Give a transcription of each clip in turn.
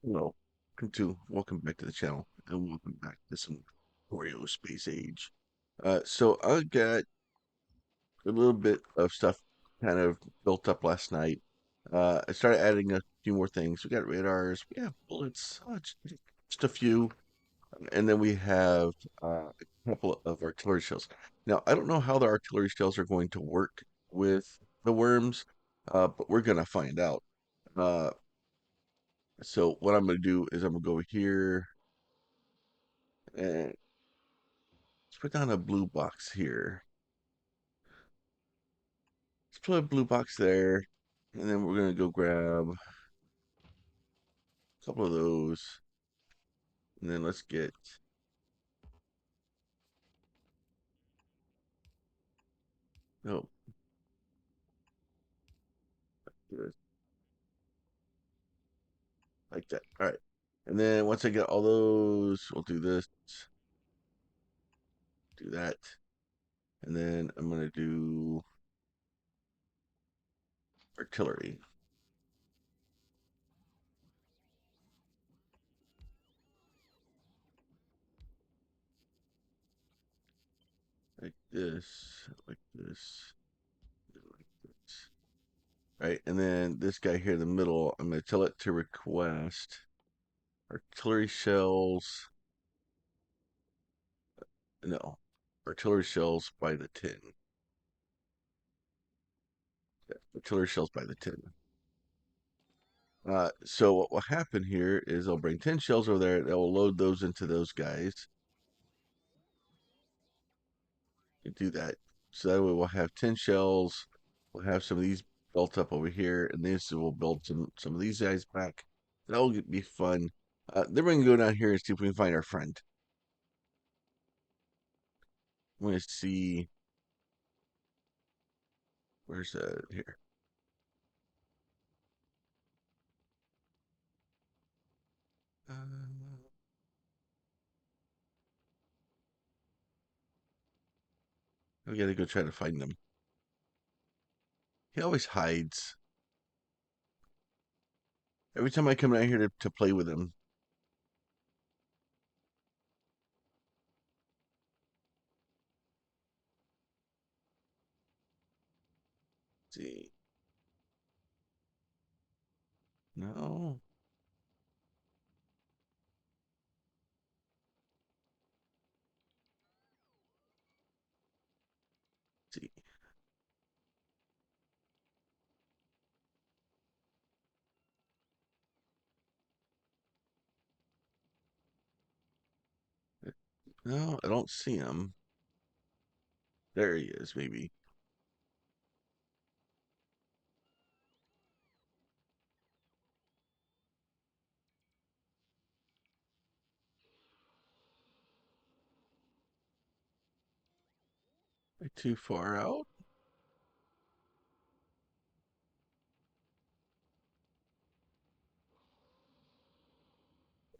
Hello, welcome back to the channel, and welcome back to some Oreo Space Age. So I got a little bit of stuff kind of built up last night. I started adding a few more things. We got radars, we have bullets, just a few, and then we have a couple of artillery shells. Now, I don't know how the artillery shells are going to work with the worms, but we're gonna find out. Uh, so what I'm gonna do is I'm gonna go here and let's put down a blue box here. Let's put a blue box there. And then we're going to go grab a couple of those. And then let's get, oh, like that. All right. And then once I get all those, we'll do this, do that. And then I'm going to do artillery. Like this, like this, like this. All right. And then this guy here in the middle, I'm going to tell it to request artillery shells. No, artillery shells by the tin. Yeah, artillery shells by the tin. So what will happen here is I'll bring 10 shells over there. That will load those into those guys. You do that. So that way we'll have 10 shells. We'll have some of these built up over here, and this will build some of these guys back. That'll be fun. Then we can go down here and see if we can find our friend. I'm gonna see where's here. Uh, we gotta go try to find him. He always hides. Every time I come down here to play with him. Let's see. No. Let's see. No, I don't see him. There he is, maybe. Too far out?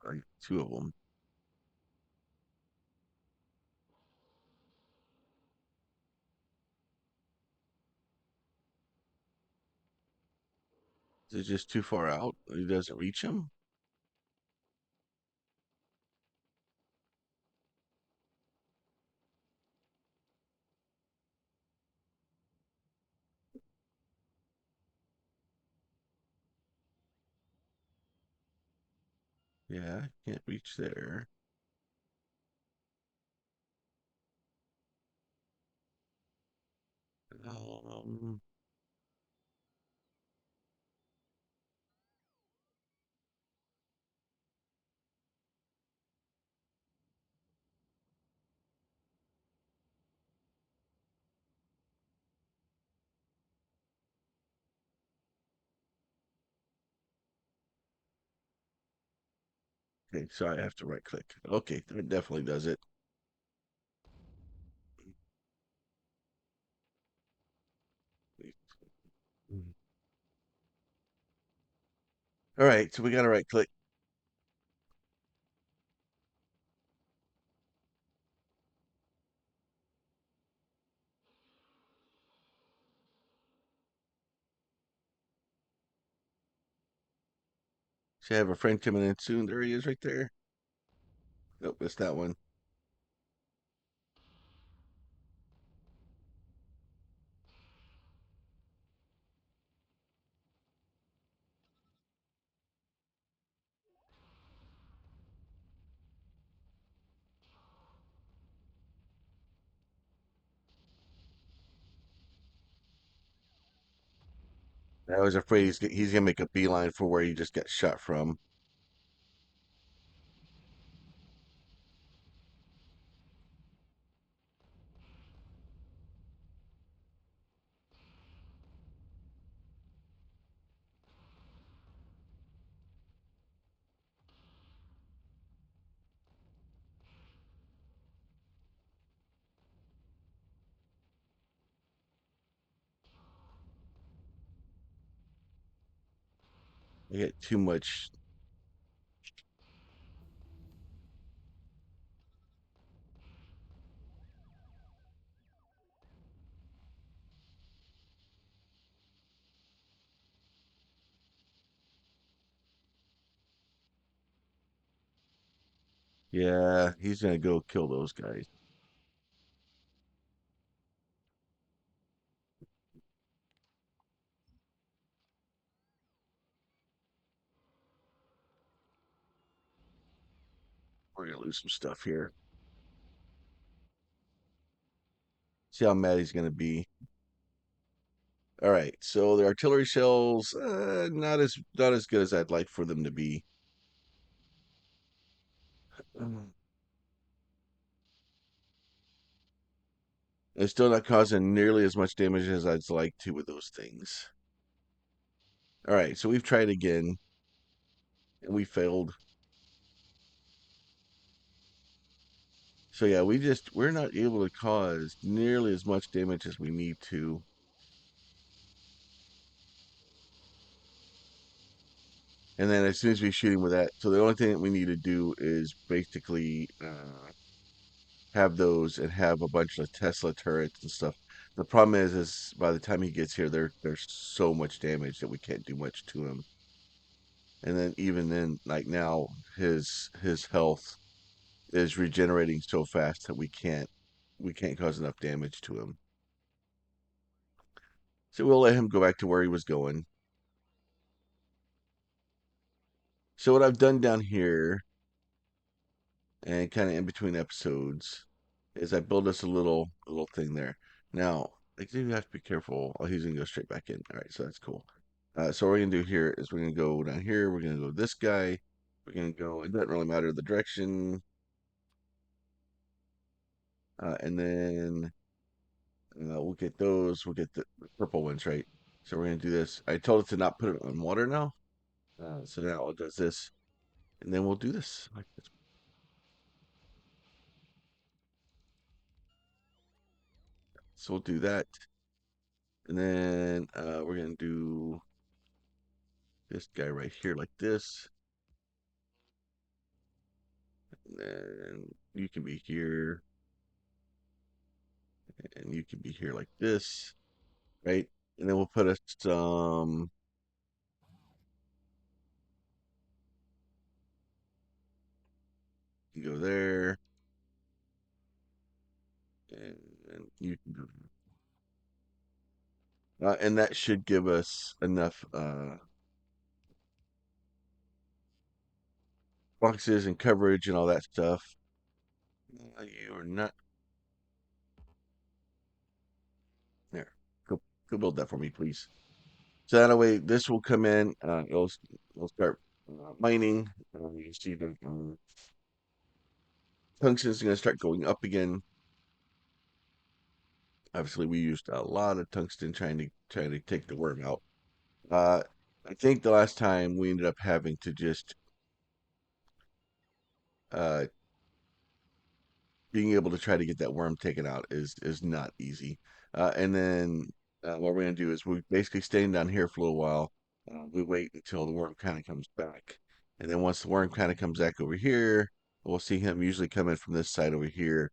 Like two of them. Is it just too far out? He doesn't reach him? Yeah, can't reach there. Um, okay, so I have to right click. Okay, that definitely does it. Mhm. All right, so we got to right click. Should have a friend coming in soon. There he is right there. Nope, that's that one. I was afraid he's gonna make a beeline for where he just got shot from. I get too much. Yeah, he's gonna go kill those guys. We're gonna lose some stuff here. See how mad he's gonna be. All right, so the artillery shells, not as good as I'd like for them to be. Mm. They're still not causing nearly as much damage as I'd like to with those things. All right, so we've tried again and we failed. So yeah, we're not able to cause nearly as much damage as we need to. And then as soon as we shoot him with that, so the only thing that we need to do is basically have those and have a bunch of Tesla turrets and stuff. The problem is by the time he gets here, there's so much damage that we can't do much to him. And then even then, like now, his health is regenerating so fast that we can't cause enough damage to him. So we'll let him go back to where he was going. So what I've done down here and kind of in between episodes is I build us a little thing there. Now, I do have to be careful. Oh, he's gonna go straight back in. All right, so that's cool. So what we're gonna do here is we're gonna go down here. We're gonna go this guy. We're gonna go. It doesn't really matter the direction. And then we'll get those. We'll get the purple ones, right? So we're gonna do this. I told it to not put it on water now. So now it does this, and then we'll do this like this. So we'll do that, and then we're gonna do this guy right here like this, and then you can be here, and you can be here like this, right? And then we'll put a some. You go there, and you can go, and that should give us enough boxes and coverage and all that stuff. You are not there. Go build that for me, please. So that way, this will come in. It'll start mining. You can see the tungsten is going to start going up again. Obviously, we used a lot of tungsten trying to take the worm out. Uh, I think the last time we ended up having to just uh, being able to try to get that worm taken out is not easy. And then what we're gonna do is we basically staying down here for a little while. We wait until the worm kind of comes back, and then once the worm kind of comes back over here, we'll see him usually come in from this side over here.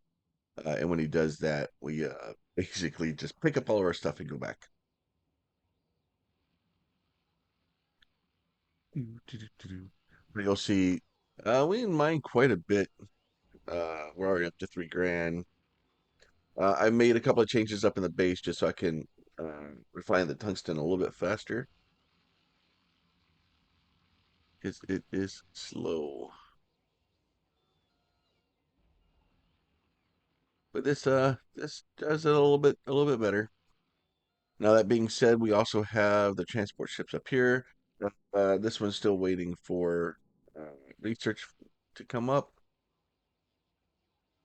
And when he does that, we basically just pick up all of our stuff and go back. But you'll see, we didn't mine quite a bit. We're already up to 3 grand. I made a couple of changes up in the base just so I can refine the tungsten a little bit faster because it is slow. But this does it a little bit better. Now that being said, we also have the transport ships up here. This one's still waiting for research to come up,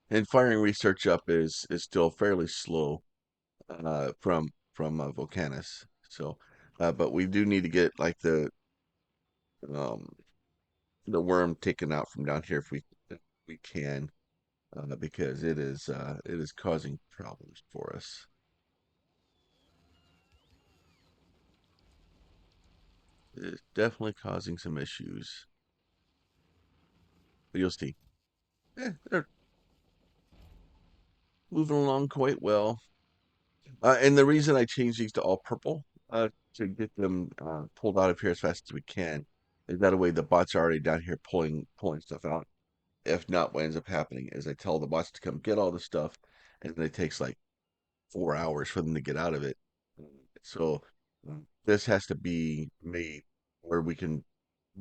and firing research up is still fairly slow from Volcanus. So, but we do need to get like um, the worm taken out from down here if we can, because it is causing problems for us. It is definitely causing some issues. But you'll see. They're moving along quite well. And the reason I changed these to all purple, to get them pulled out of here as fast as we can, is that way the bots are already down here pulling stuff out. If not, what ends up happening is I tell the bots to come get all the stuff, and then it takes like 4 hours for them to get out of it. So this has to be made where we can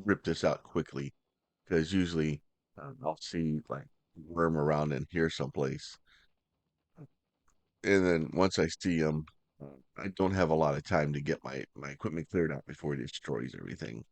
rip this out quickly, because usually I'll see like worm around in here someplace, and then once I see them, I don't have a lot of time to get my equipment cleared out before it destroys everything.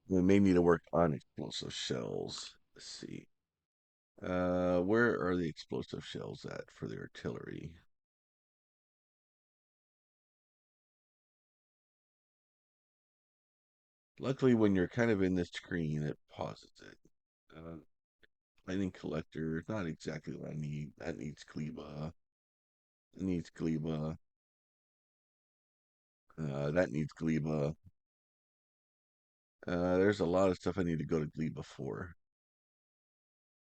We may need to work on explosive shells. Let's see. Where are the explosive shells at for the artillery? Luckily, when you're kind of in this screen, it pauses it. Uh, Lightning collector, not exactly what I need. That needs Gleba. It needs Gleba. That needs Gleba. There's a lot of stuff I need to go to Gleba for.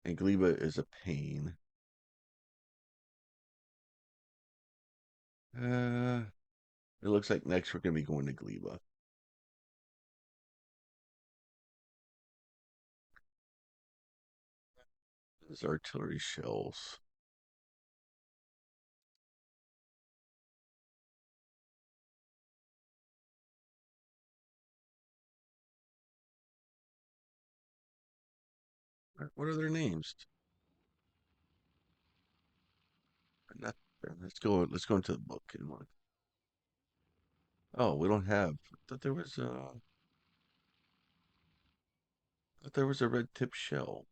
And Gleba is a pain. Uh, it looks like next we're going to be going to Gleba. There's artillery shells. What are their names? Not there. Let's go into the book and look. Oh, we don't have. I thought there was a red tip shell.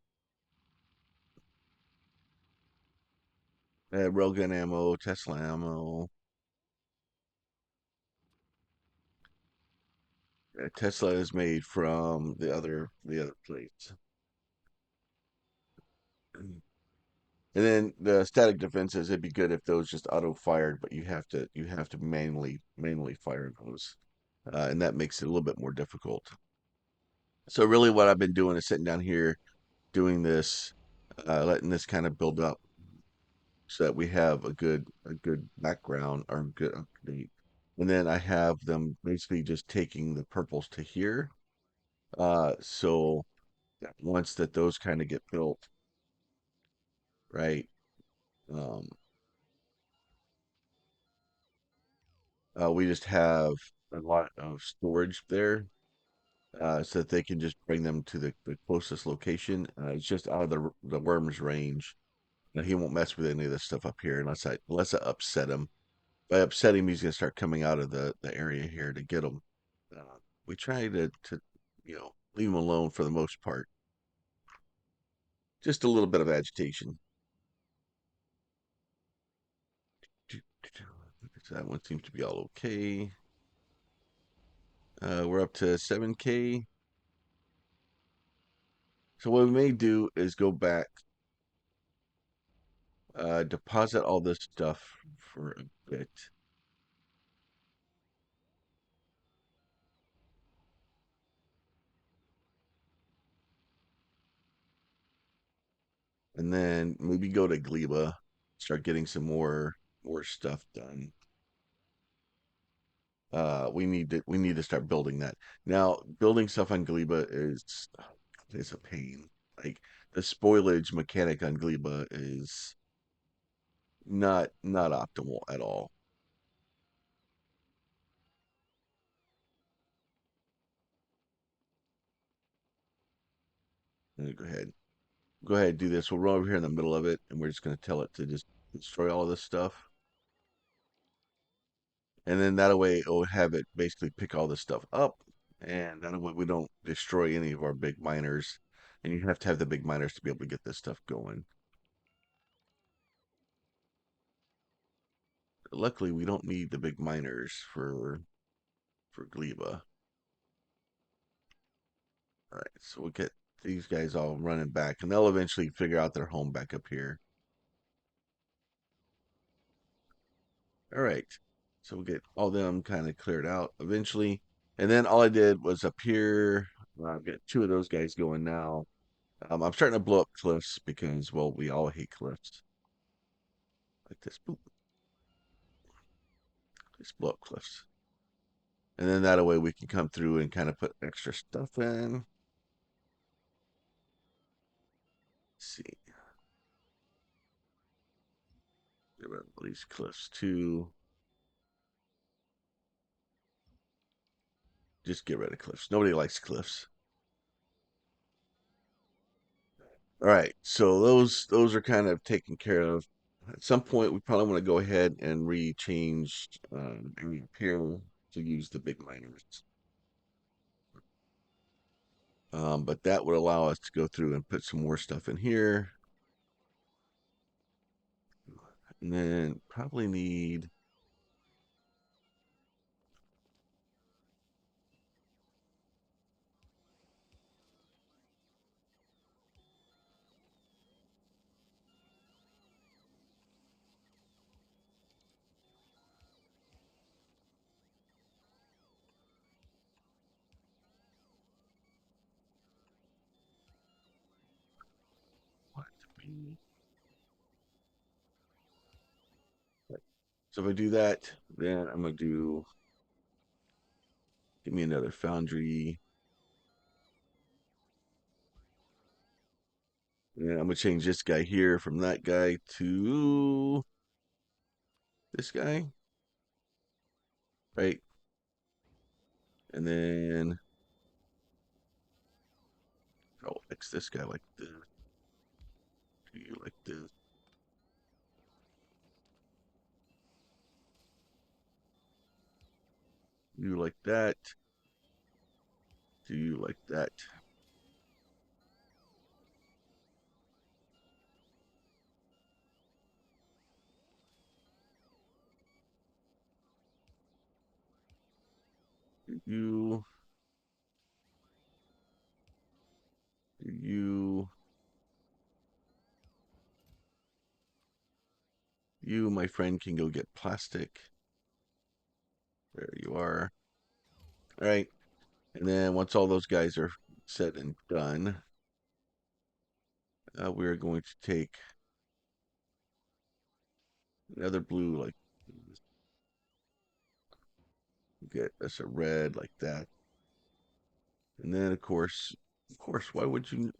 Railgun ammo, Tesla ammo. Tesla is made from the other plates. And then the static defenses, it'd be good if those just auto fired, but you have to manually fire those, and that makes it a little bit more difficult. So really, what I've been doing is sitting down here doing this, letting this kind of build up, so that we have a good background or a good update. And then I have them basically just taking the purples to here. So once that those kind of get built, right? Um, we just have a lot of storage there, so that they can just bring them to the closest location. It's just out of the worm's range. And he won't mess with any of this stuff up here unless I upset him. By upsetting him, he's gonna start coming out of the area here to get them. We try to leave him alone for the most part. Just a little bit of agitation. So that one seems to be all okay. We're up to 7K. So what we may do is go back. deposit all this stuff for a bit. And then maybe go to Gleba, start getting some more stuff done. We need to start building that. Now, building stuff on Gleba is a pain. Like the spoilage mechanic on Gleba is not optimal at all. I'm gonna go ahead and do this. We'll run over here in the middle of it, and we're just gonna tell it to just destroy all this stuff. And then that way it'll have it basically pick all this stuff up, and that way we don't destroy any of our big miners. And you have to have the big miners to be able to get this stuff going. Luckily, we don't need the big miners for Gleba. All right, so we'll get these guys all running back, and they'll eventually figure out their home back up here. All right, so we'll get all them kind of cleared out eventually, and then all I did was up here. I've got two of those guys going now. I'm starting to blow up cliffs because, well, we all hate cliffs like this. Boop, just blow up cliffs, and then that way we can come through and kind of put extra stuff in. Let's see, get rid of these cliffs too. Just get rid of cliffs. Nobody likes cliffs. All right, so those are kind of taken care of. At some point, we probably want to go ahead and rechange and repair to use the big miners. But that would allow us to go through and put some more stuff in here, and then probably need. What? So if I do that, then I'm gonna do. Give me another foundry. And I'm gonna change this guy here from that guy to this guy, right? And then I'll fix this guy like this. Do you like this? You like that? Do you like that? Do you, you, my friend, can go get plastic. There you are. All right. And then once all those guys are said and done, we're going to take another blue, like get us a red like that. And then of course, why would you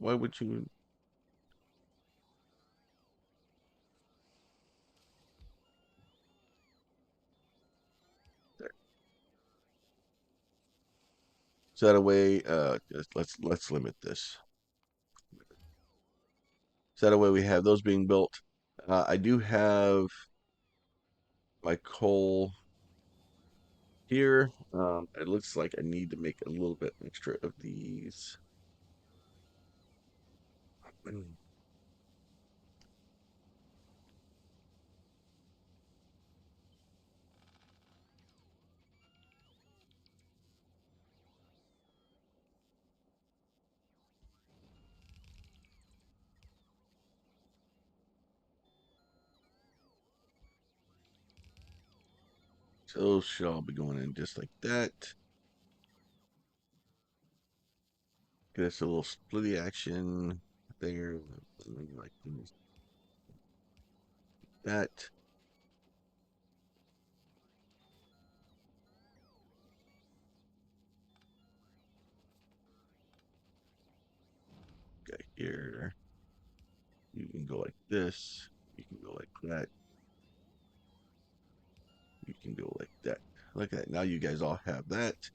there? So that way, let's limit this. So that way we have those being built. I do have my coal here. It looks like I need to make a little bit extra of these. So those should all be going in just like that. Get us a little splitty action there, like that. Okay, here. You can go like this. You can go like that. You can go like that. Look at that. Now you guys all have that.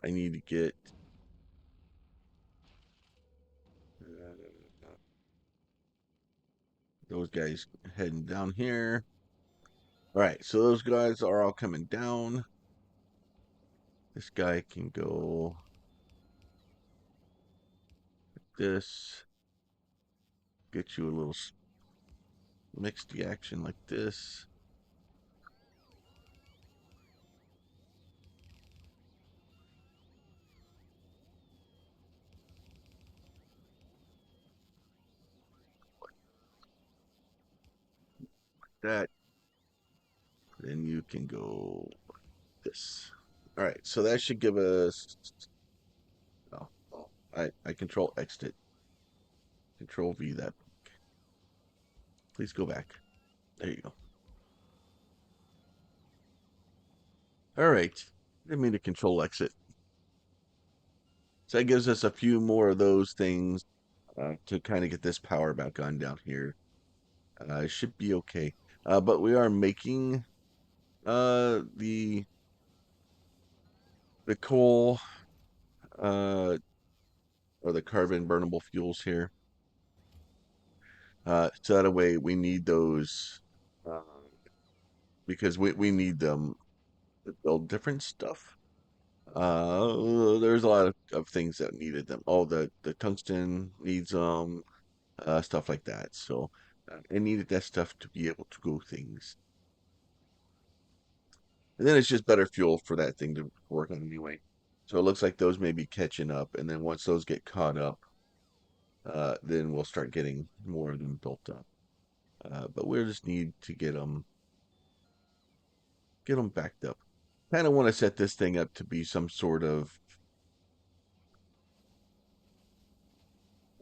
I need to get those guys heading down here. All right, so those guys are all coming down. This guy can go like this. Get you a little mixed action like this. That. Then you can go like this. All right, so that should give us. Oh, I control X it. Control V that. Please go back. There you go. All right. Didn't mean to control exit. So that gives us a few more of those things to kind of get this power back on down here. It should be okay. But we are making the coal uh, or the carbon burnable fuels here. So that way we need those uh, because we need them to build different stuff. There's a lot of things that needed them. Oh, the tungsten needs them, stuff like that. So I needed that stuff to be able to go things. And then it's just better fuel for that thing to work on anyway. So it looks like those may be catching up, and then once those get caught up, then we'll start getting more of them built up. But we just need to get them backed up. Kind of want to set this thing up to be some sort of,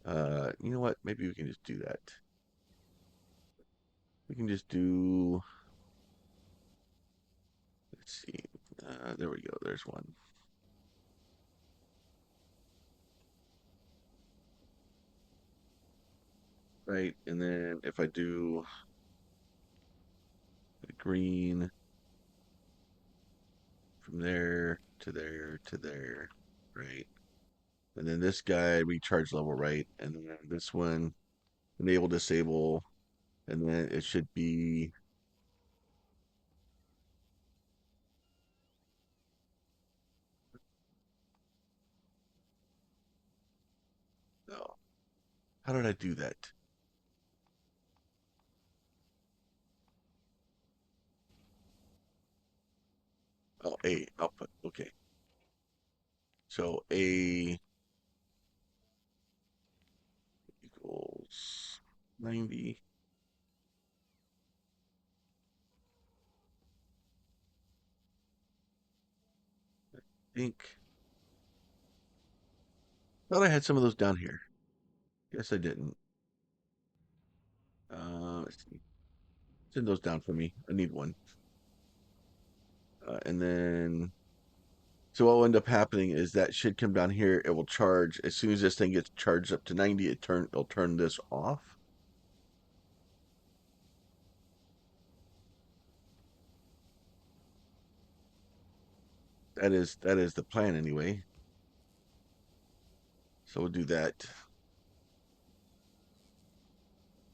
you know what? Maybe we can just do that. We can just do, let's see. There we go. There's one. Right. And then if I do the green from there to there to there, right? And then this guy recharge level, right? And then this one enable disable, and then it should be oh, how did I do that? Oh, A output. Okay. So A equals 90. I think thought I had some of those down here. Guess I didn't. Let's see. Send those down for me. I need one. And then so what will end up happening is that should come down here. It will charge as soon as this thing gets charged up to 90. It'll turn this off. That is the plan anyway. So we'll do that.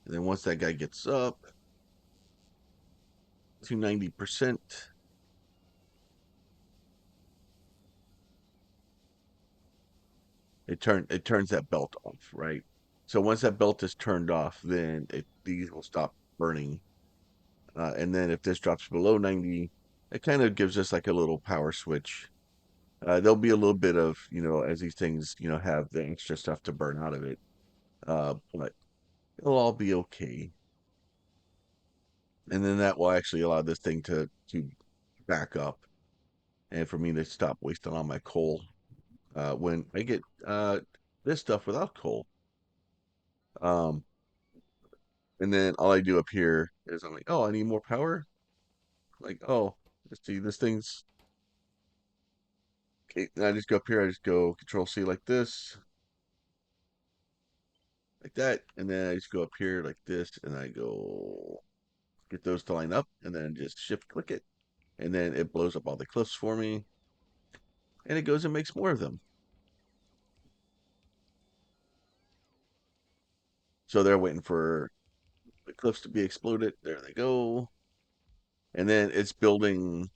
And then once that guy gets up to 90%, it turns that belt off, right? So once that belt is turned off, then these will stop burning. And then if this drops below 90, it kind of gives us like a little power switch. There'll be a little bit of, as these things, have the extra stuff to burn out of it. But it'll all be okay. and then that will actually allow this thing to back up, and for me to stop wasting all my coal when I get this stuff without coal. Um, and then all I do up here is I'm like, oh, I need more power. Like, oh, let's see, this thing's okay. And I just go up here. I just go Control C like that, and then I just go up here like this, and I go get those to line up, and then just shift click it, and then it blows up all the cliffs for me, and it goes and makes more of them. So they're waiting for the cliffs to be exploded. There they go. And then it's building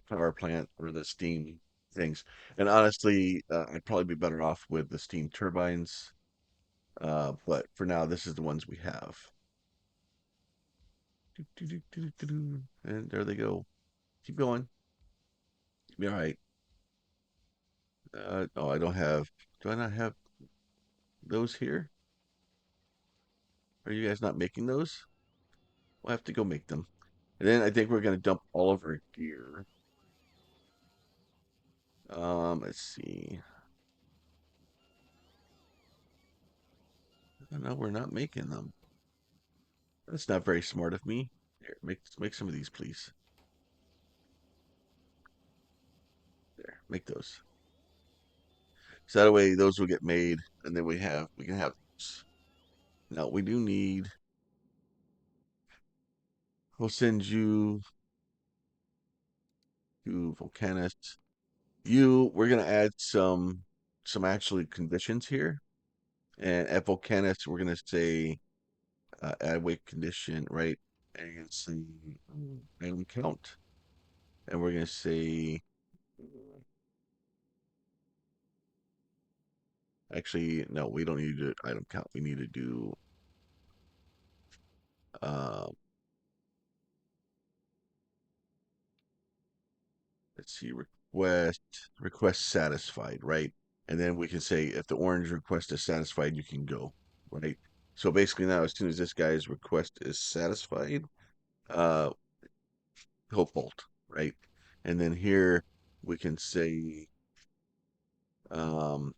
power plant or the steam things. And honestly, I'd probably be better off with the steam turbines. But for now, this is the ones we have. And there they go. Keep going. Be all right. Oh, I don't have. Do I not have those here? Are you guys not making those? We'll have to go make them. And then I think we're gonna dump all of our gear. Let's see. No, we're not making them. That's not very smart of me. Here, make some of these, please. There, make those. So that way those will get made, and then we can have those. Now we do need. We'll send you to Volcanist. We're gonna add some actually conditions here, and at Volcanist we're gonna say add weight condition, right? And you're gonna say item count, and we're gonna say actually no, we don't need to do item count. We need to do uh, let's see, request satisfied, right? And then we can say if the orange request is satisfied, you can go, right? So basically now, as soon as this guy's request is satisfied, uh, he'll bolt, right? And then here we can say, um,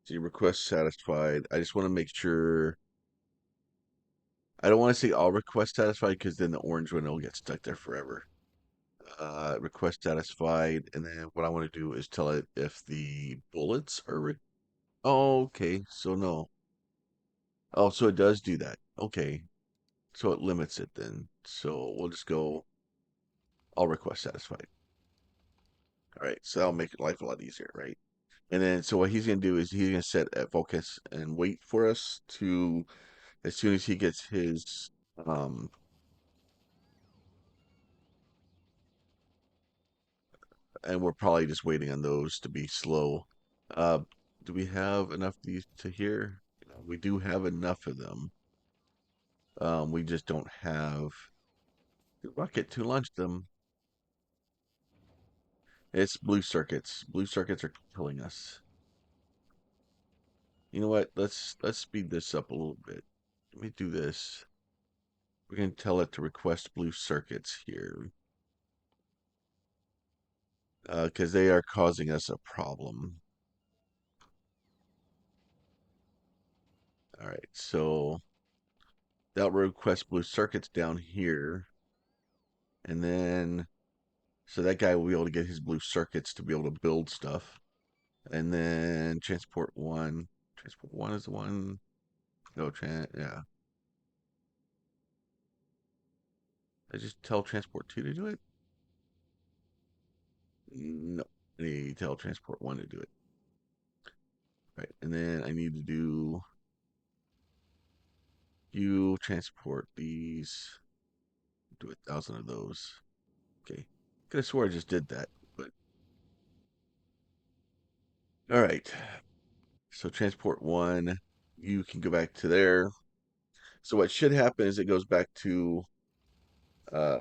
see, request satisfied. I just want to make sure. I don't want to say all requests satisfied because then the orange one will get stuck there forever. Request satisfied, and then what I want to do is tell it if the bullets are oh, okay. So no. Oh, so it does do that. Okay. So it limits it then. So we'll just go all requests satisfied. All right. So that'll make life a lot easier, right? And then so what he's gonna do is he's gonna set at focus and wait for us to as soon as he gets his and we're probably just waiting on those to be slow. Uh do we have enough of these to here? We do have enough of them. We just don't have the rocket to launch them. It's blue circuits. Blue circuits are killing us. You know what? Let's speed this up a little bit. Let me do this. We're gonna tell it to request blue circuits here. Because they are causing us a problem. All right, so that will request blue circuits down here. And then so that guy will be able to get his blue circuits to be able to build stuff. And then transport one. Transport one is the one. No, yeah. I just tell transport two to do it? No. I need to tell transport one to do it. Right. And then I need to do you transport these. Do 1,000 of those. Okay. Could have swore I just did that, but all right. So transport one, you can go back to there. So what should happen is it goes back to uh,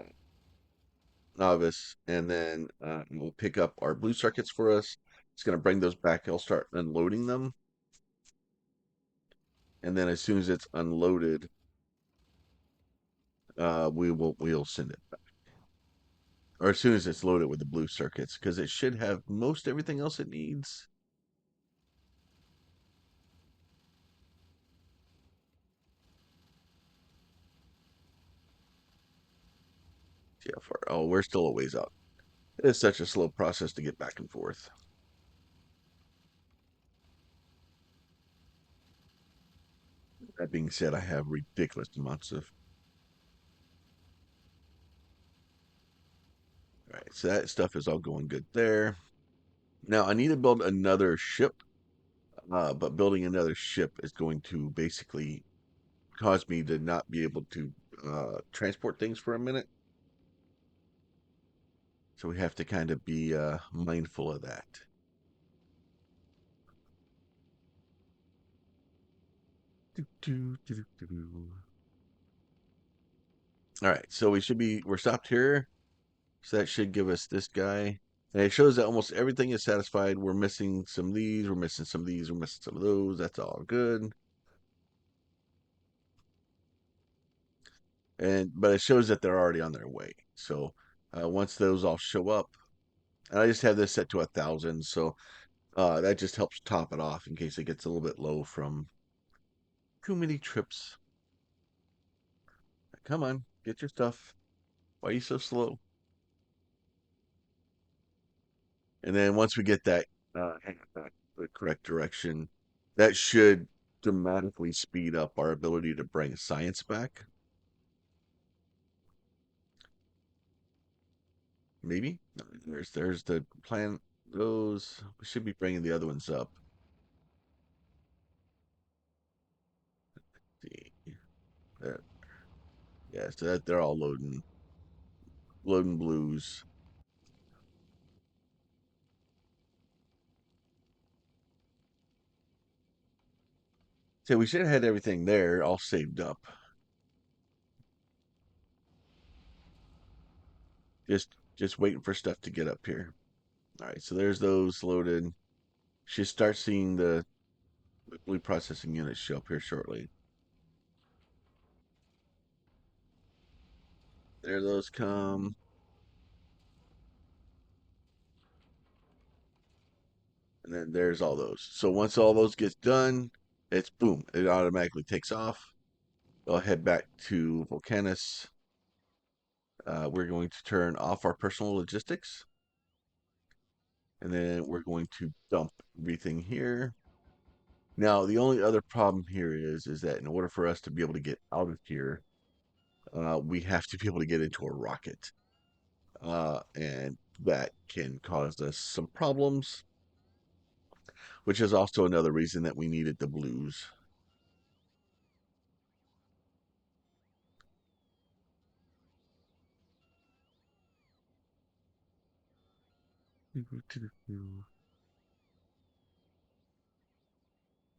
Nauvis, and then we'll pick up our blue circuits for us. It's going to bring those back. I'll start unloading them. and then as soon as it's unloaded, we'll send it back. Or as soon as it's loaded with the blue circuits, because it should have most everything else it needs. See how far. Oh, we're still a ways out. It's such a slow process to get back and forth. That being said, I have ridiculous amounts of. All right, so that stuff is all going good there. Now I need to build another ship, but building another ship is going to basically cause me to not be able to transport things for a minute. So we have to kind of be mindful of that. All right, so we're stopped here. So that should give us this guy. And it shows that almost everything is satisfied. We're missing some of these, we're missing some of these, we're missing some of those. That's all good. But it shows that they're already on their way. So once those all show up, and I just have this set to 1,000, so that just helps top it off in case it gets a little bit low from too many trips. Come on, get your stuff. Why are you so slow? And then once we get that the correct direction, that should dramatically speed up our ability to bring science back. Maybe there's the plan. Those we should be bringing the other ones up. See, there, yeah, so that they're all loading blues. So we should have had everything there all saved up. Just waiting for stuff to get up here. All right, so there's those loaded. Should start seeing the blue processing units show up here shortly. There those come. And then there's all those. So once all those gets done, it's boom, it automatically takes off. I'll head back to Volcanus. We're going to turn off our personal logistics, and then we're going to dump everything here. Now, the only other problem here is that in order for us to be able to get out of here, we have to be able to get into a rocket, and that can cause us some problems, which is also another reason that we needed the blues.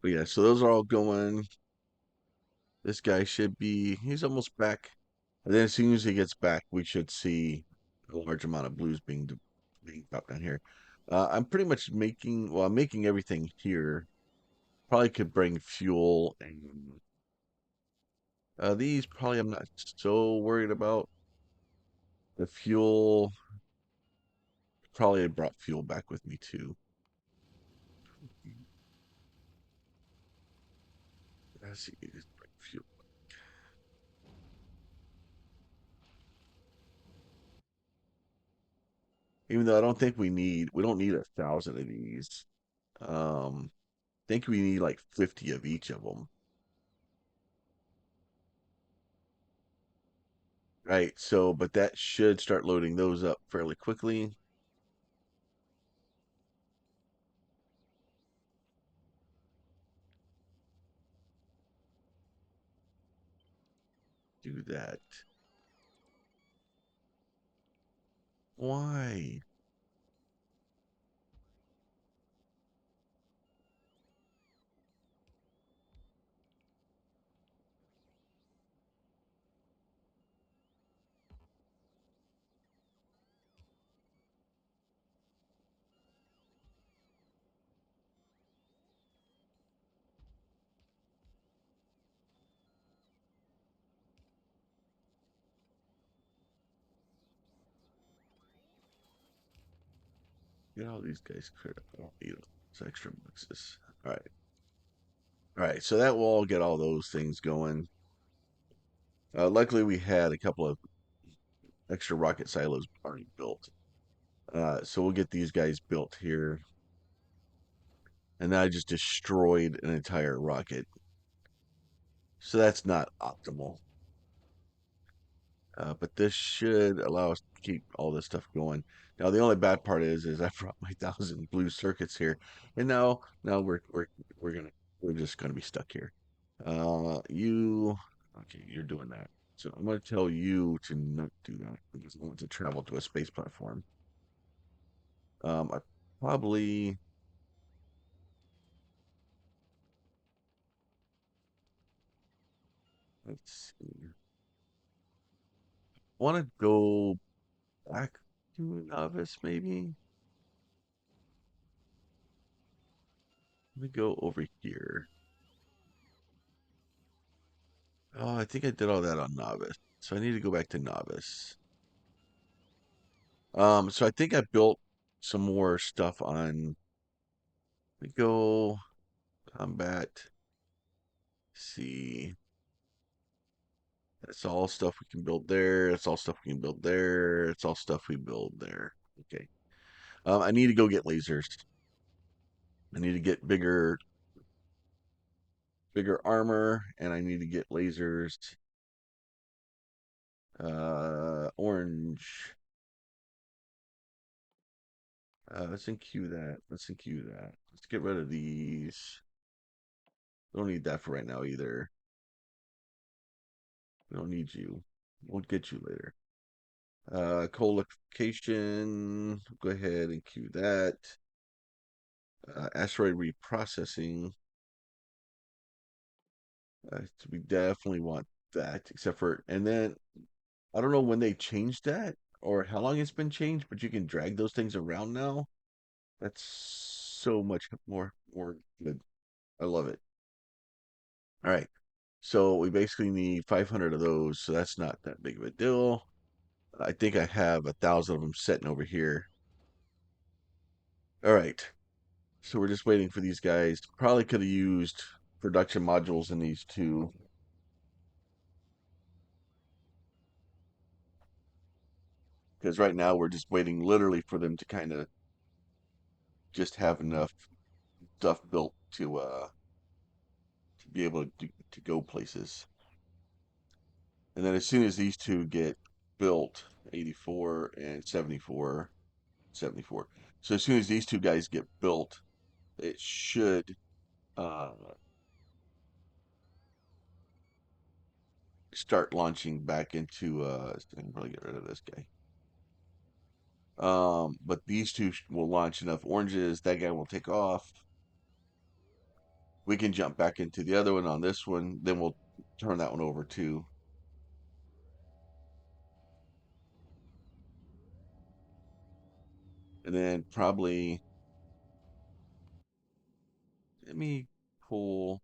But yeah, so those are all going. This guy should be, he's almost back. And then as soon as he gets back, we should see a large amount of blues being dropped down here. I'm pretty much I'm making everything here. Probably could bring fuel and these probably I'm not so worried about. The fuel, probably I brought fuel back with me too. Let's see, just bring fuel. Even though I don't think we don't need 1,000 of these. I think we need like 50 of each of them. Right. So, but that should start loading those up fairly quickly. Do that. Why? Get all these guys cleared up. I don't need all those extra boxes. All right. All right. So that will all get all those things going. Luckily, we had a couple of extra rocket silos already built. So we'll get these guys built here. And then I just destroyed an entire rocket. So that's not optimal. But this should allow us to keep all this stuff going. Now the only bad part is I brought my 1,000 blue circuits here, and now we're just gonna be stuck here. You okay? You're doing that, so I'm gonna tell you to not do that because I want to travel to a space platform. I probably let's see. Want to go back to Nauvis maybe? Let me go over here. Oh, I think I did all that on Novice. So I need to go back to Novice. So I think I built some more stuff on. Let me go combat. See, that's all stuff we can build there. That's all stuff we can build there. It's all stuff we build there. Okay. I need to go get lasers. I need to get bigger armor, and I need to get lasers. Orange. Let's enqueue that. Let's enqueue that. Let's get rid of these. Don't need that for right now either. We don't need you. We'll get you later. Collocation. Go ahead and queue that. Asteroid reprocessing. We definitely want that, except for, and then I don't know when they changed that or how long it's been changed, but you can drag those things around now. That's so much more good. I love it. All right. So we basically need 500 of those, so that's not that big of a deal. I think I have 1,000 of them sitting over here. All right. So we're just waiting for these guys. Probably could have used production modules in these two. Because right now we're just waiting literally for them to kind of just have enough stuff built to be able to go places. And then as soon as these two get built, 84 and 74, 74. So as soon as these two guys get built, it should uh, start launching back into. I can probably get rid of this guy. But these two will launch enough oranges. That guy will take off. We can jump back into the other one on this one. Then we'll turn that one over too. And then probably let me pull.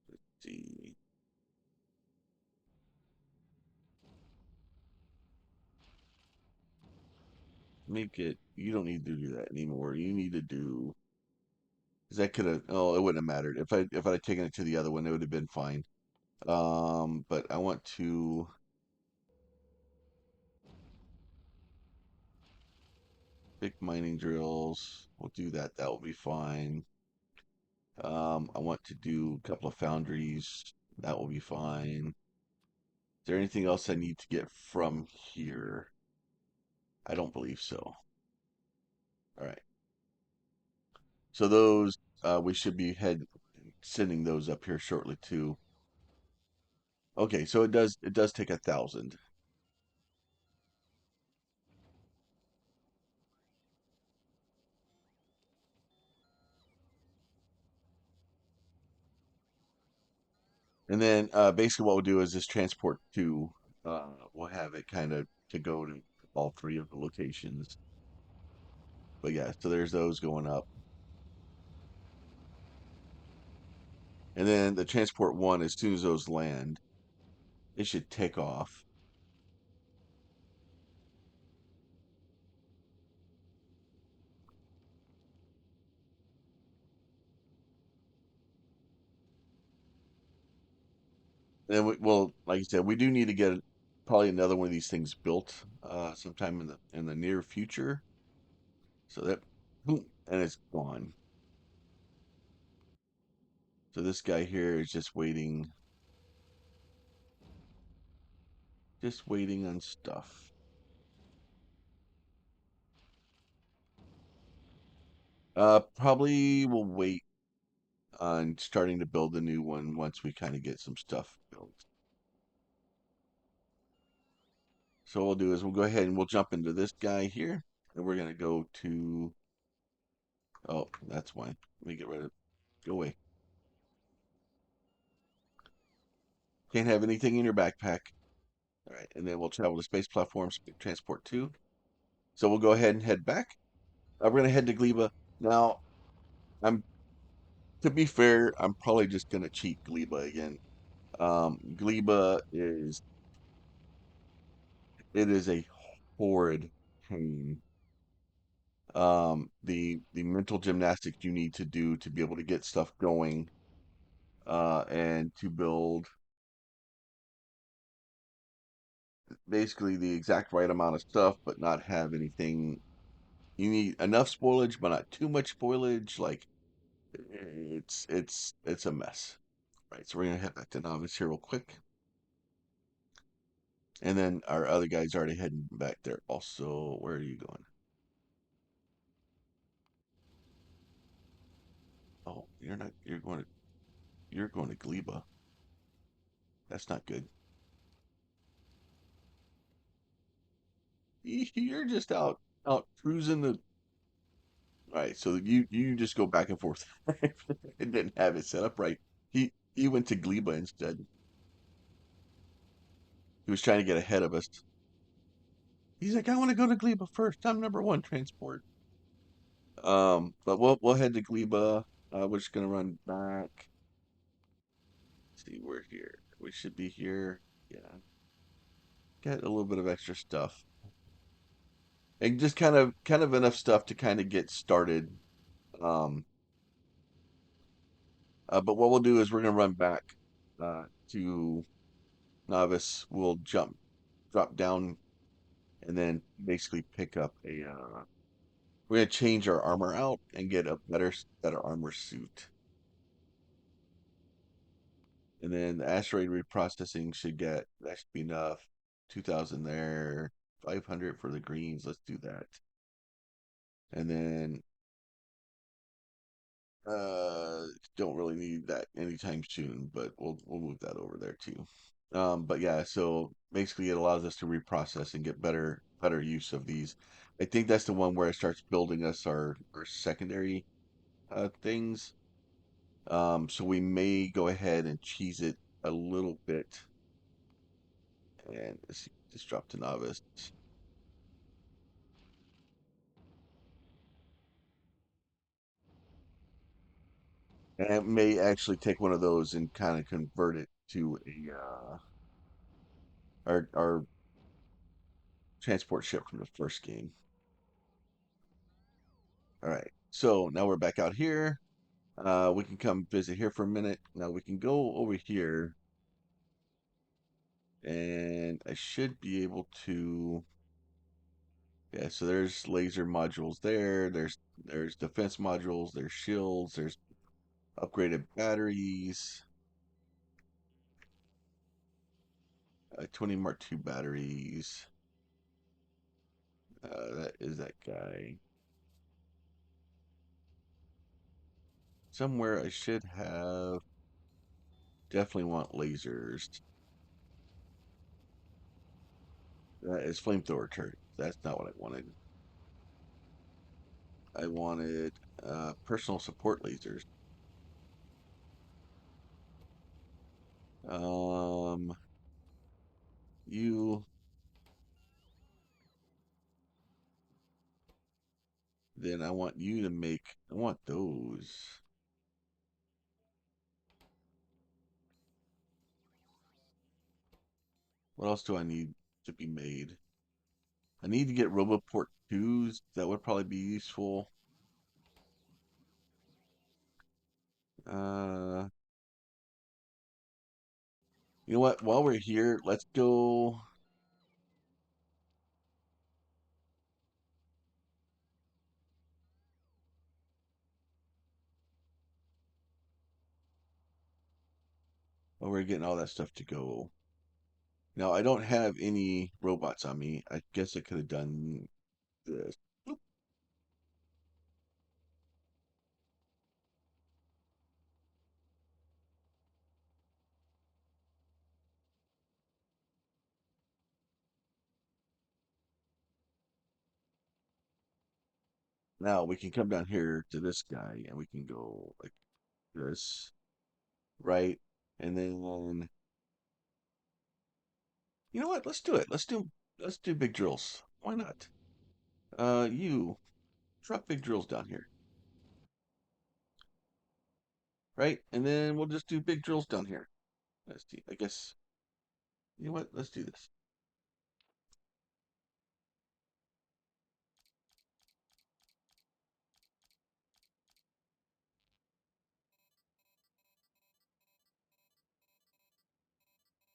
Let's see, make it. You don't need to do that anymore. You need to do. Because that could have. Oh, it wouldn't have mattered if I'd taken it to the other one. It would have been fine. But I want to pick mining drills. We'll do that. That will be fine. I want to do a couple of foundries. That will be fine. Is there anything else I need to get from here? I don't believe so. All right. So those we should be sending those up here shortly too. Okay, so it does take 1,000. And then basically what we'll do is this transport two, we'll have it kind of to go to all three of the locations. But yeah, so there's those going up. And then the transport one, as soon as those land, it should take off. And well, like you said, we do need to get probably another one of these things built sometime in the near future. So that, boom, and it's gone. So this guy here is just waiting on stuff. Probably we'll wait on starting to build the new one once we kind of get some stuff built. So what we'll do is we'll go ahead and we'll jump into this guy here, and we're gonna go to. Oh, that's why. Let me get rid of. Go away. Can't have anything in your backpack. All right, and then we'll travel to space platforms, transport two. So we'll go ahead and head back. We're gonna head to Gleba. Now, I'm to be fair, I'm probably just gonna cheat Gleba again. Gleba is it is a horrid pain. The mental gymnastics you need to do to be able to get stuff going, and to build basically the exact right amount of stuff, but not have anything. You need enough spoilage, but not too much spoilage. Like it's a mess. Right, so we're gonna head back to Nauvis here real quick, and then our other guy's already heading back there. Also, where are you going? Oh, you're not. You're going to Gleba. That's not good. You're just out cruising the. All right, so you just go back and forth. It didn't have it set up right. He went to Gleba instead. He was trying to get ahead of us. He's like, I want to go to Gleba first. I'm number one transport. But we'll head to Gleba. We're just gonna run back. See, we're here. We should be here. Yeah, get a little bit of extra stuff, and just kind of enough stuff to kind of get started. Um, but what we'll do is we're gonna run back to Novice. We'll drop down, and then basically pick up a. We're gonna change our armor out and get a better armor suit. And then the asteroid reprocessing that should be enough. 2,000 there, 500 for the greens. Let's do that. And then uh don't really need that anytime soon, but we'll move that over there too. But yeah, so basically it allows us to reprocess and get better use of these. I think that's the one where it starts building us our secondary things. So we may go ahead and cheese it a little bit, and let's see, just drop to novice. And it may actually take one of those and kind of convert it to a our transport ship from the first game. All right. So now we're back out here. We can come visit here for a minute. Now we can go over here, and I should be able to. Yeah. So there's laser modules there. There's defense modules. There's shields. There's upgraded batteries. 20 Mark II batteries. That is that guy. Somewhere I should have. Definitely want lasers. That is flamethrower turret. That's not what I wanted. I wanted personal support lasers. Um, you. Then I want you to make. I want those. What else do I need to be made? I need to get Roboport 2s. That would probably be useful. Uh, You know what? While we're here, let's go. While we're getting all that stuff to go. Now, I don't have any robots on me. I guess I could have done this. Now we can come down here to this guy and we can go like this, right? And then you know what? Let's do it. Let's do big drills. Why not? You drop big drills down here, right? And then we'll just do big drills down here. Let's see. I guess you know what? Let's do this.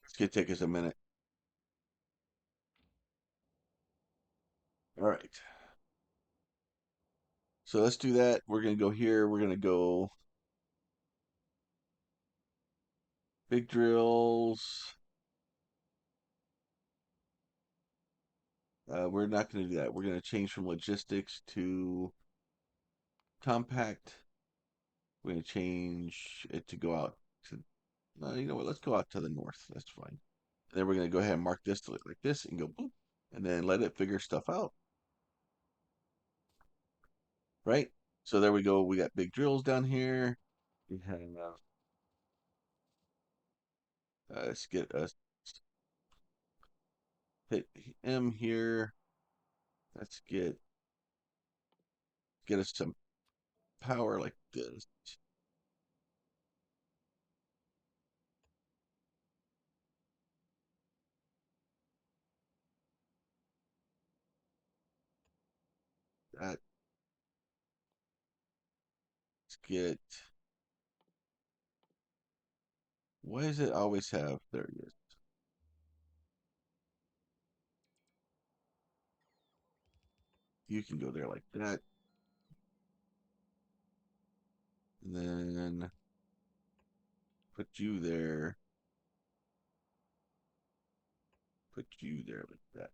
It's gonna take us a minute. All right. So let's do that. We're gonna go here. We're gonna go big drills. We're not gonna do that. We're gonna change from logistics to compact. We're gonna change it to go out to. You know what? Let's go out to the north. That's fine. And then we're gonna go ahead and mark this to look like this and go boop, and then let it figure stuff out. Right. So there we go. We got big drills down here. We have let's get us hit M here. Let's get us some power like this. Let's get. Why does it always have? There it is. You can go there like that, and then put you there. Put you there like that,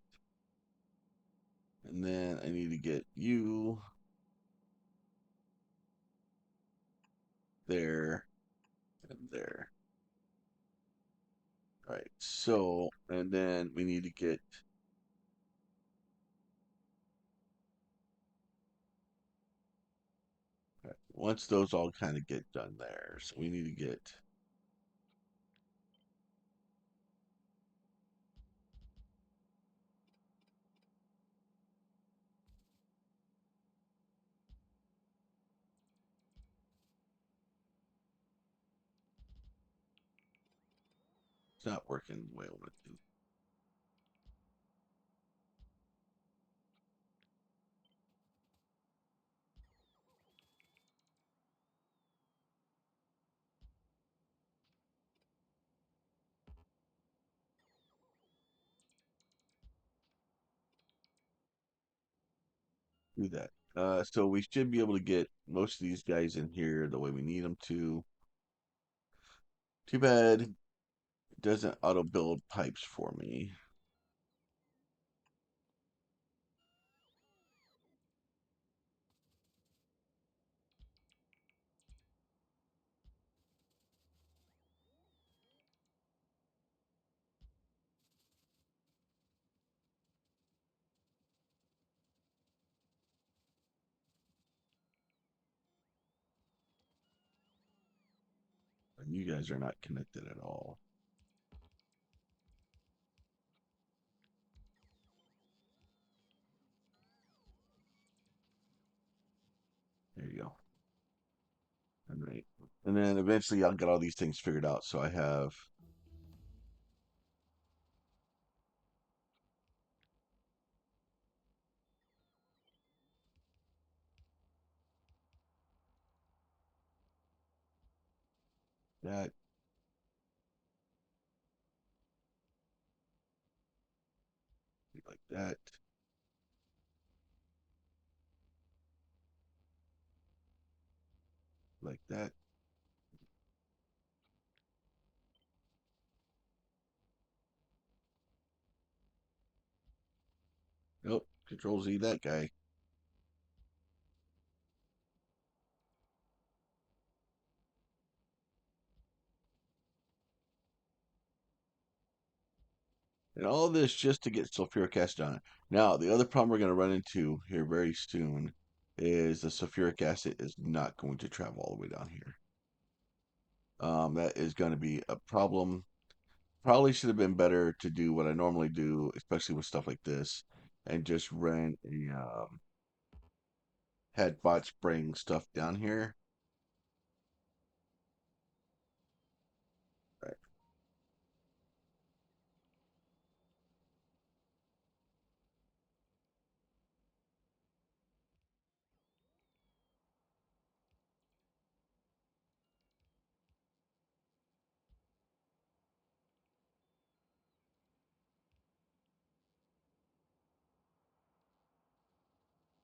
and then I need to get you there and there. All right. So, and then we need to get. Once those all kind of get done there, so we need to get. It's not working the way I want it to. Do that. So we should be able to get most of these guys in here the way we need them to. Too bad it doesn't auto build pipes for me. And you guys are not connected at all. There you go. All right. And then eventually I'll get all these things figured out. So I have that. like that, like that. Nope, Control Z that guy. And all this just to get sulfuric acid on it. Now, the other problem we're going to run into here very soon is the sulfuric acid is not going to travel all the way down here. That is going to be a problem. Probably should have been better to do what I normally do, especially with stuff like this, and just run a had bot spraying stuff down here. Right.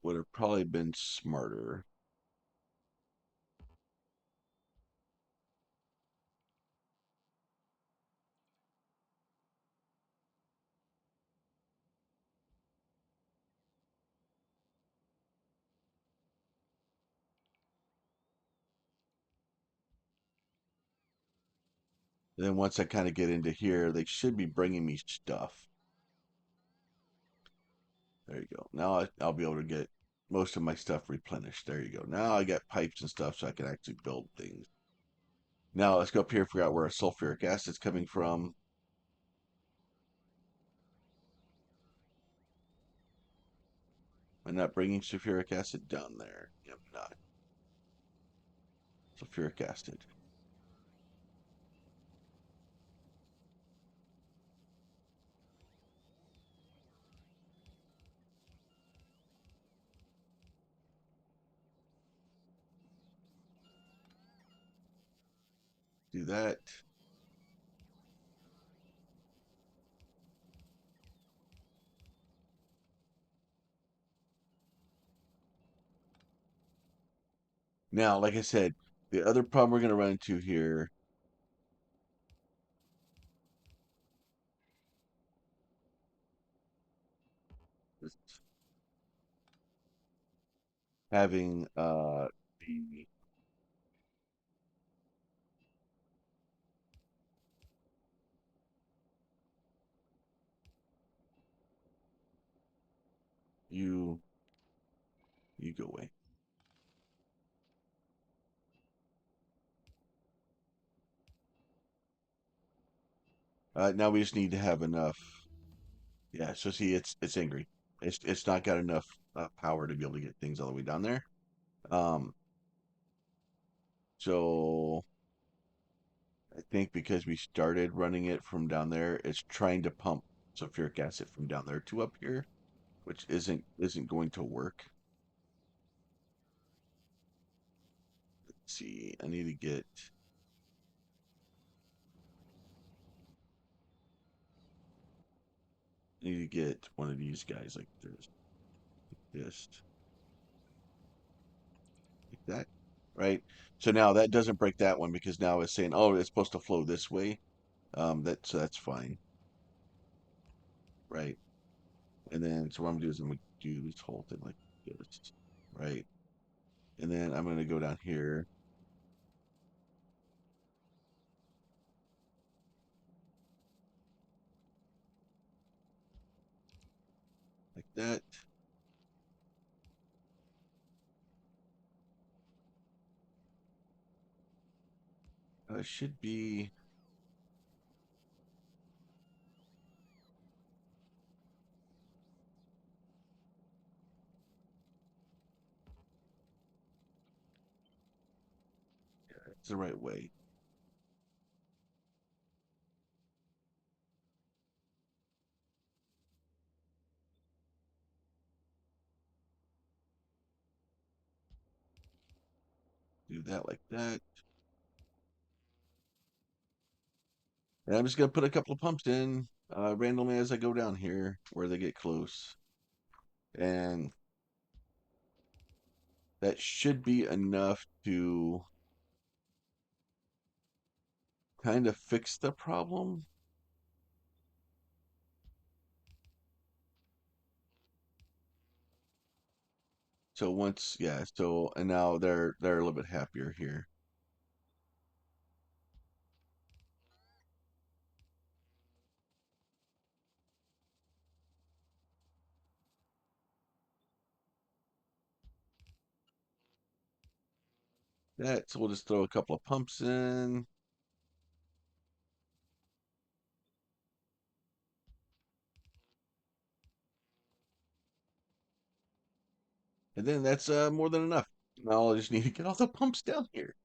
Would have probably been smarter. Then once I kind of get into here, they should be bringing me stuff. There you go. Now I'll be able to get most of my stuff replenished. There you go. Now I got pipes and stuff so I can actually build things. Now let's go up here and figure out where our sulfuric acid's coming from. I'm not bringing sulfuric acid down there. I'm not. Sulfuric acid. Do that. Now, like I said, the other problem we're going to run into here is having the you you go away. Now we just need to have enough. Yeah, so see, it's angry. It's not got enough power to be able to get things all the way down there. Um, so I think because we started running it from down there, it's trying to pump sulfuric acid from down there to up here, which isn't going to work. Let's see, I need to get one of these guys like this, like that, right? So now that doesn't break that one because now it's saying, oh, it's supposed to flow this way. So that's fine, right? And then so what I'm gonna do is I'm gonna do this whole thing like this, right? And then I'm gonna go down here like that. Should be it's the right way. Do that like that. And I'm just gonna put a couple of pumps in. randomly as I go down here where they get close. And that should be enough to kind of fix the problem. So once, yeah, so and now they're a little bit happier here. That so we'll just throw a couple of pumps in. And then that's more than enough. Now I just need to get all the pumps down here.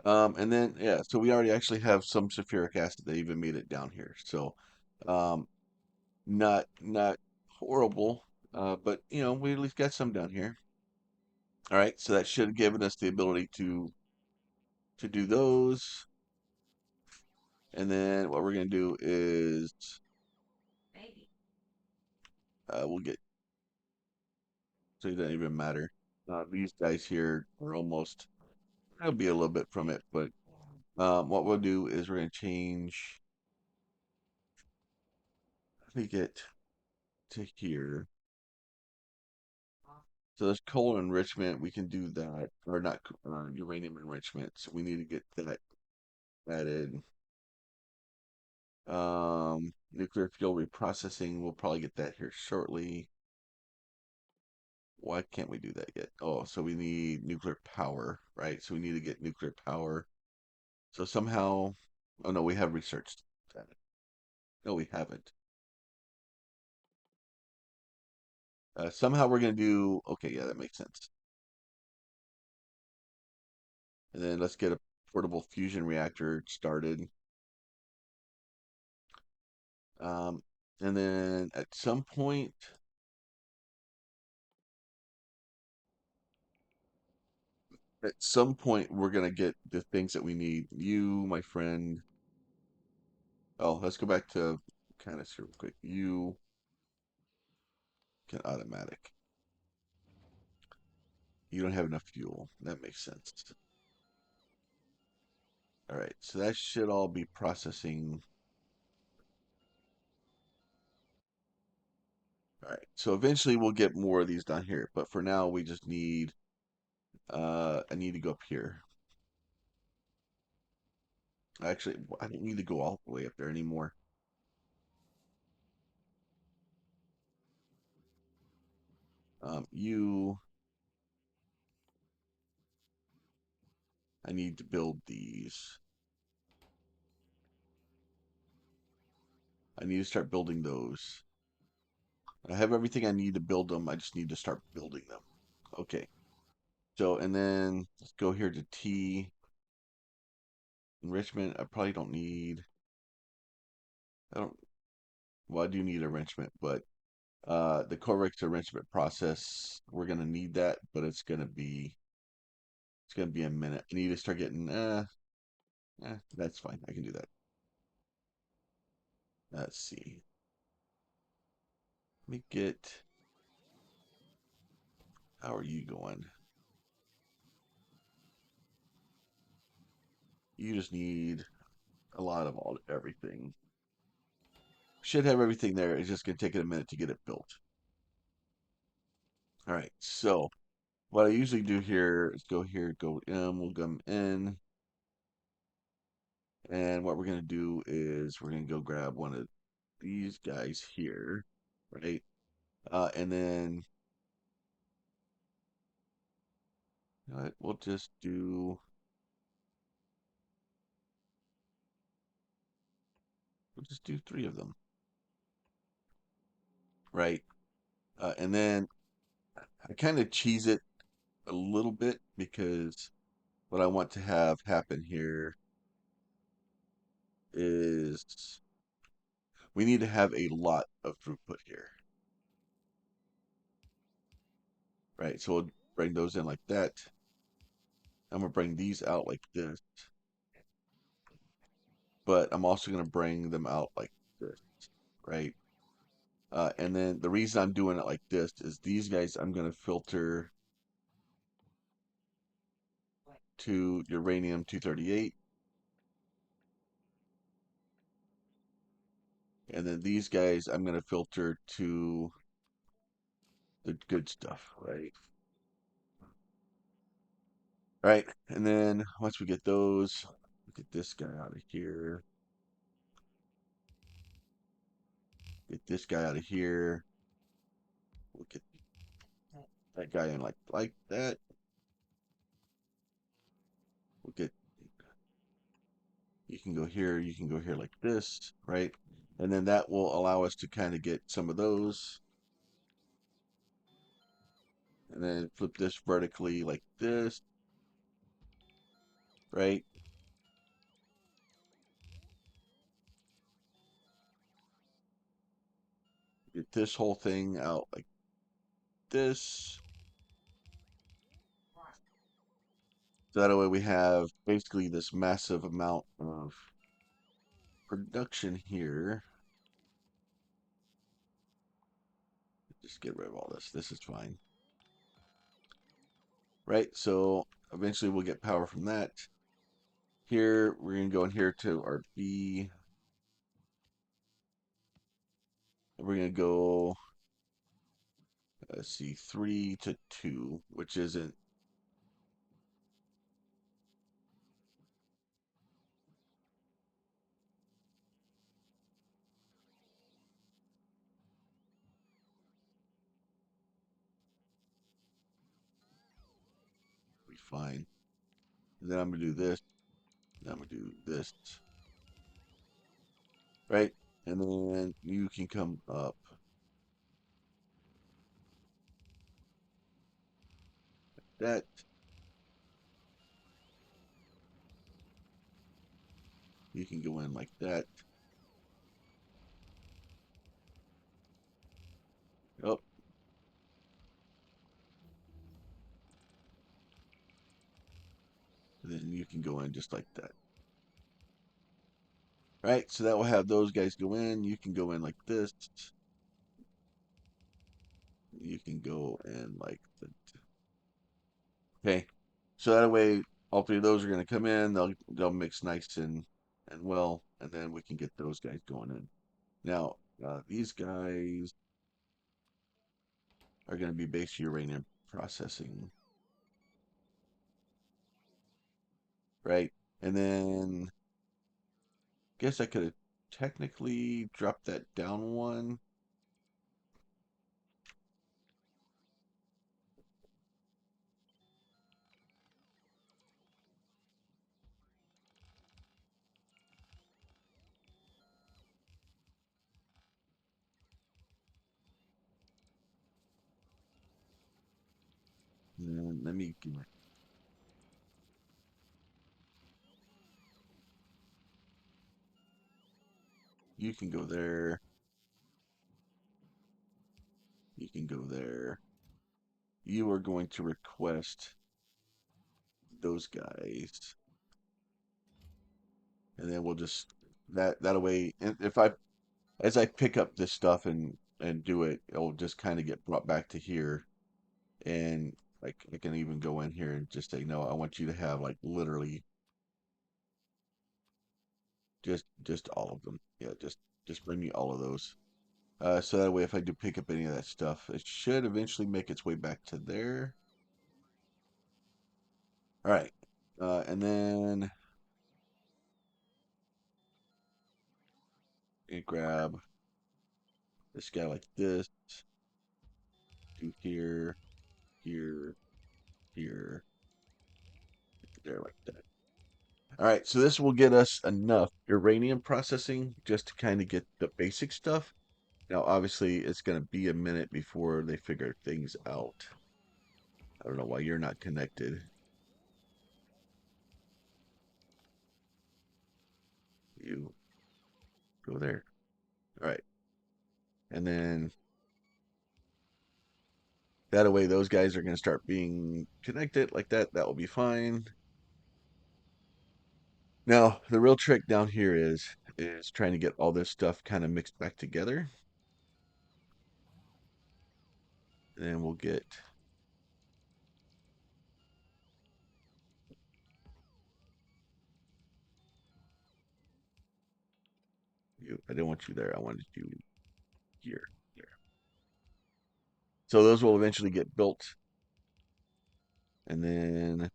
And then yeah, so we already actually have some sulfuric acid that even made it down here. So um, not horrible, but you know we at least got some down here. All right, so that should have given us the ability to do those. And then what we're gonna do is we'll get so it doesn't even matter. These guys here are almost. That'll be a little bit from it, but what we'll do is we're gonna change. Let me get to here. So there's coal enrichment. We can do that, or not uranium enrichment. So we need to get that added. Nuclear fuel reprocessing. We'll probably get that here shortly. Why can't we do that yet? Oh, so we need nuclear power, right? So we need to get nuclear power. So somehow, oh no, we have researched that. No, we haven't. Somehow we're going to do, okay, yeah, that makes sense. And then let's get a portable fusion reactor started. Um, and then at some point, we're going to get the things that we need. You, my friend. Oh, let's go back to kind of real quick. You can automatic. You don't have enough fuel. That makes sense. All right, so that should all be processing. All right, so eventually we'll get more of these down here, but for now we just need, I need to go up here. Actually, I don't need to go all the way up there anymore. You, I need to build these. I need to start building those. I have everything I need to build them. I just need to start building them. Okay. So, and then let's go here to T. Enrichment, I probably don't need, I don't, well, I do need enrichment, but the Corvex enrichment process, we're gonna need that, but it's gonna be a minute. I need to start getting, that's fine. I can do that. Let's see. Let me get, how are you going? You just need a lot of everything. Should have everything there. It's just gonna take it a minute to get it built. All right, so what I usually do here is go here, go M, we'll come in. And what we're going to do is we're going to go grab one of these guys here, right? And then you know what, we'll just do three of them, right? And then I kind of cheese it a little bit because what I want to have happen here is we need to have a lot of throughput here, right? So we'll bring those in like that. I'm gonna bring these out like this, but I'm also gonna bring them out like this. right? And then the reason I'm doing it like this is these guys I'm going to filter to uranium 238, and then these guys I'm going to filter to the good stuff, right? All right, and then once we get those, get this guy out of here, get this guy out of here, we'll get that guy in like that. We'll get, you can go here, you can go here like this, right? And then that will allow us to kind of get some of those, and then flip this vertically like this, right? Get this whole thing out like this. So that way we have basically this massive amount of production here. Just get rid of all this. This is fine. Right? So eventually we'll get power from that. Here, we're going to go in here to our B. And we're going to go, let's see, 3 to 2, which isn't be fine. And then I'm going to do this. And I'm going to do this. Right? And then you can come up that. You can go in like that. Oh, and then you can go in just like that. Right? So that will have those guys go in. You can go in like this. You can go in like that. Okay. So that way all three of those are going to come in. They'll mix nice and well, and then we can get those guys going in. Now, these guys are going to be base uranium processing, right? And then guess I could have technically dropped that down one. And let me get you can go there. You can go there. You are going to request those guys, and then we'll just that way. And if I as I pick up this stuff and do it, it'll just kind of get brought back to here, and like I can even go in here and just say, no, I want you to have like literally just all of them. Yeah, just bring me all of those. So that way, if I do pick up any of that stuff, it should eventually make its way back to there. All right, and then you grab this guy like this, do here, here, here, there, like that. All right, so this will get us enough uranium processing just to kind of get the basic stuff. Now, obviously, it's going to be a minute before they figure things out. I don't know why you're not connected. You go there. All right. And then that way, those guys are going to start being connected like that. That will be fine. Now, the real trick down here is is trying to get all this stuff kind of mixed back together. And then we'll get you. I didn't want you there. I wanted you here. There. So those will eventually get built. And then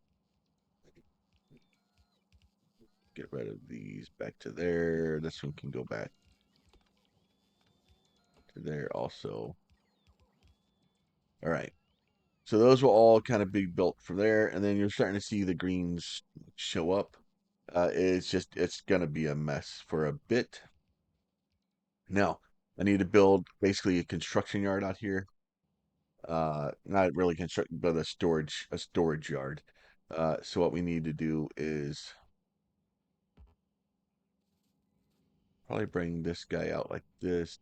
get rid of these back to there. This one can go back to there also. All right. So those will all kind of be built from there. And then you're starting to see the greens show up. It's going to be a mess for a bit. Now, I need to build basically a construction yard out here. Not really construct, but a storage yard. So what we need to do is probably bring this guy out like this.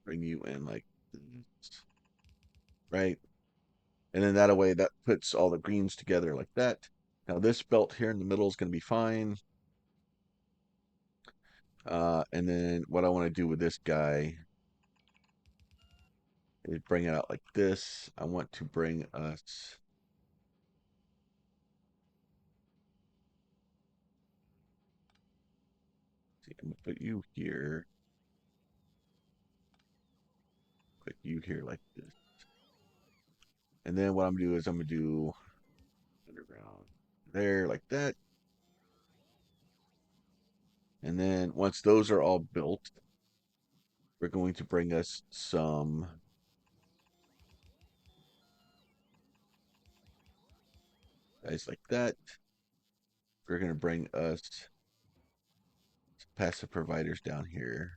Bring you in like this, right? And then that way that puts all the greens together like that. Now this belt here in the middle is going to be fine. And then what I want to do with this guy is bring it out like this. I want to bring us, see, I'm gonna put you here, put you here like this. And then what I'm gonna do is I'm gonna do underground there like that. And then once those are all built, we're going to bring us some guys like that. We're going to bring us some passive providers down here,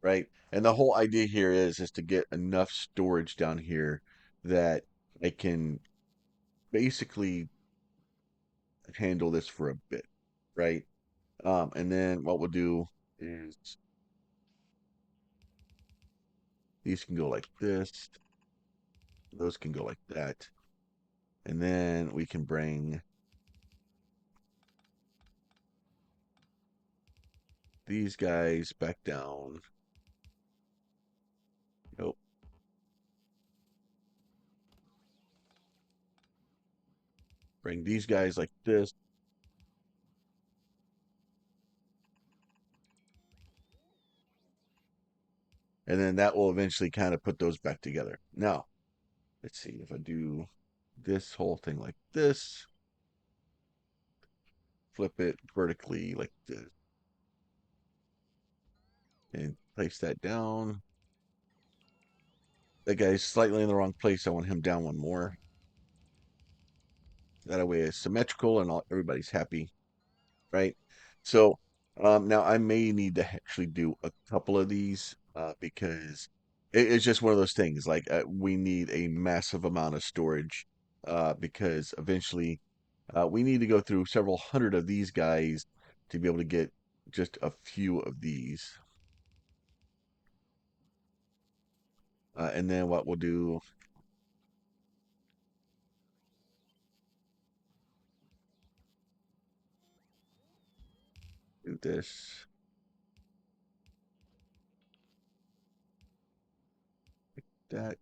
right? And the whole idea here is to get enough storage down here that I can basically handle this for a bit, right? And then what we'll do is these can go like this, those can go like that, and then we can bring these guys back down. Nope. Bring these guys like this. And then that will eventually kind of put those back together. Now, let's see if I do this whole thing like this, flip it vertically like this, and place that down. That guy's slightly in the wrong place. I want him down one more. That way it's symmetrical and everybody's happy, right? So now I may need to actually do a couple of these because it's just one of those things. Like we need a massive amount of storage because eventually we need to go through several hundred of these guys to be able to get just a few of these. And then what we'll do this, that,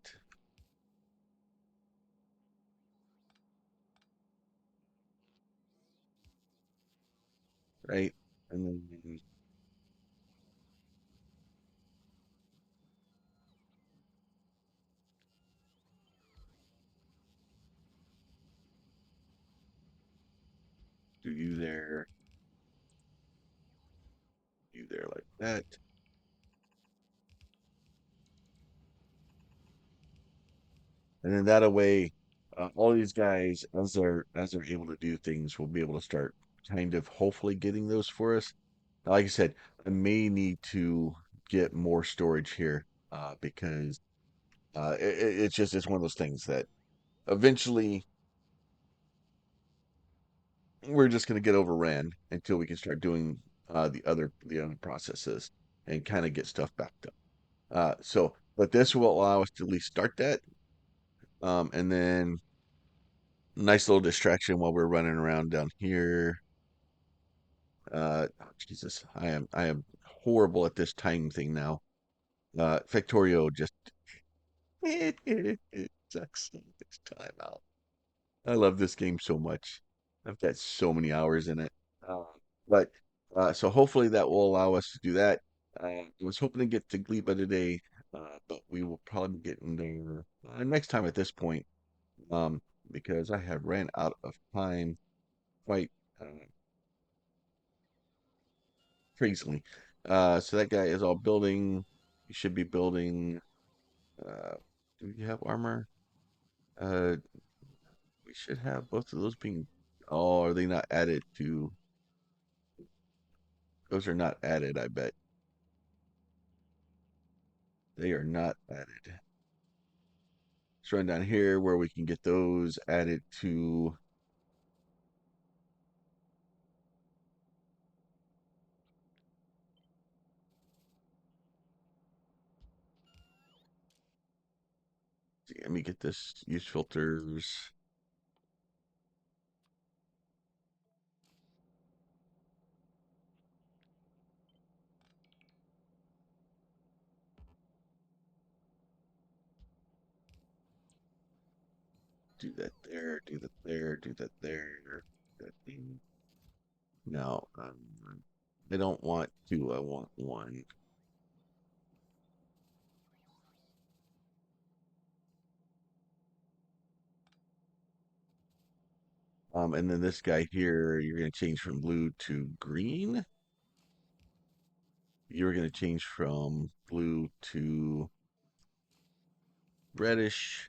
right? And then do you there like that. And then that way, all these guys, as they're able to do things, will be able to start kind of hopefully getting those for us. Like I said, I may need to get more storage here because it's one of those things that eventually we're just going to get overran until we can start doing the other processes and kind of get stuff backed up. But this will allow us to at least start that. And then nice little distraction while we're running around down here. Oh, Jesus, I am horrible at this time thing now. Factorio just it sucks this time out. I love this game so much. I've got so many hours in it. Uh, but so hopefully that will allow us to do that. I was hoping to get to Gleba today, but we will probably be getting there next time at this point, um, because I have ran out of time quite crazily. So that guy is all building. You should be building. Uh, do you have armor? Uh, we should have both of those being. Oh, are they not added to? Those are not added, I bet. They are not added. Let's run down here where we can get those added to. Let me get this. Use filters. Do that there. Do that there. Do that there. That thing. No, I don't want two. I want one. And then this guy here, you're going to change from blue to green. You're going to change from blue to reddish.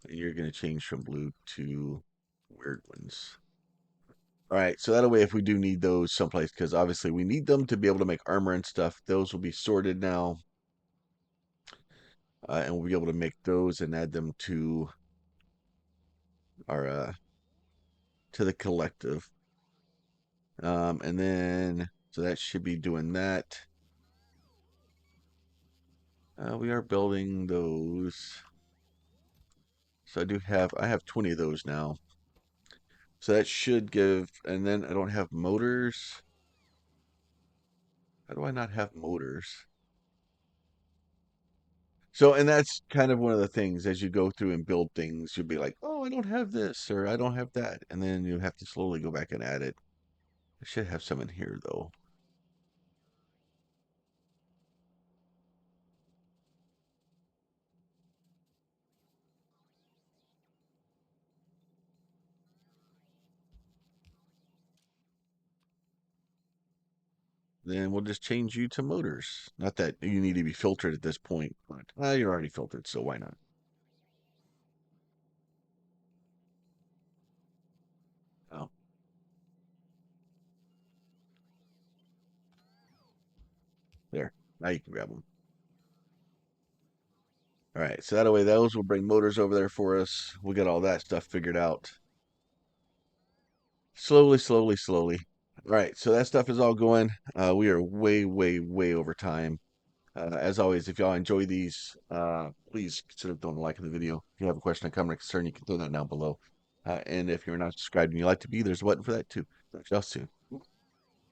And you're going to change from blue to weird ones. All right, so that way, if we do need those someplace, because obviously we need them to be able to make armor and stuff, those will be sorted now, and we'll be able to make those and add them to our to the collective. And then so that should be doing that. We are building those. So I have 20 of those now. So that should give, and then I don't have motors. How do I not have motors? So, and that's kind of one of the things as you go through and build things, you'll be like, oh, I don't have this or I don't have that. And then you have to slowly go back and add it. I should have some in here though. Then we'll just change you to motors. Not that you need to be filtered at this point, but you're already filtered, so why not? Oh, there. Now you can grab them. All right, so that way those will bring motors over there for us. We'll get all that stuff figured out. Slowly, slowly, slowly. All right, so that stuff is all going. We are way, way, way over time. As always, if y'all enjoy these, please consider throwing a like in the video. If you have a question, a comment, or concern, you can throw that down below. And if you're not subscribed and you'd like to be, there's a button for that too. Talk to y'all soon.